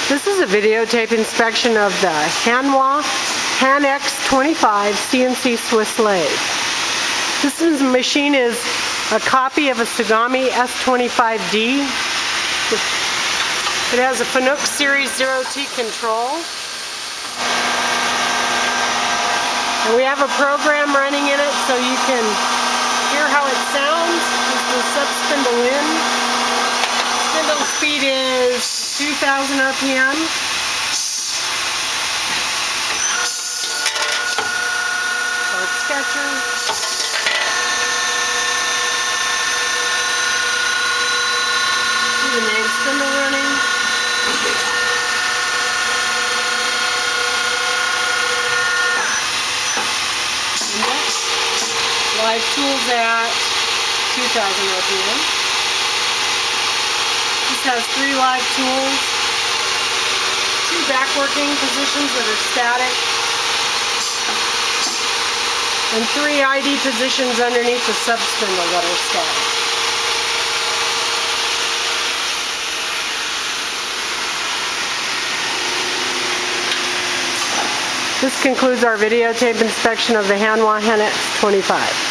This is a videotape inspection of the Hanwha Hanex 25 CNC Swiss lathe. This machine is a copy of a Tsugami S25D. It has a Fanuc Series 0T control. And we have a program running in it so you can hear how it sounds. This is the sub-spindle in. Spindle speed is 2,000 RPM. Part sketcher. See the main spindle running. Live tools at 2,000 RPM. This has 3 live tools, 2 backworking positions that are static, and 3 ID positions underneath the sub-spindle that are static. This concludes our videotape inspection of the Hanwha Hanex 25.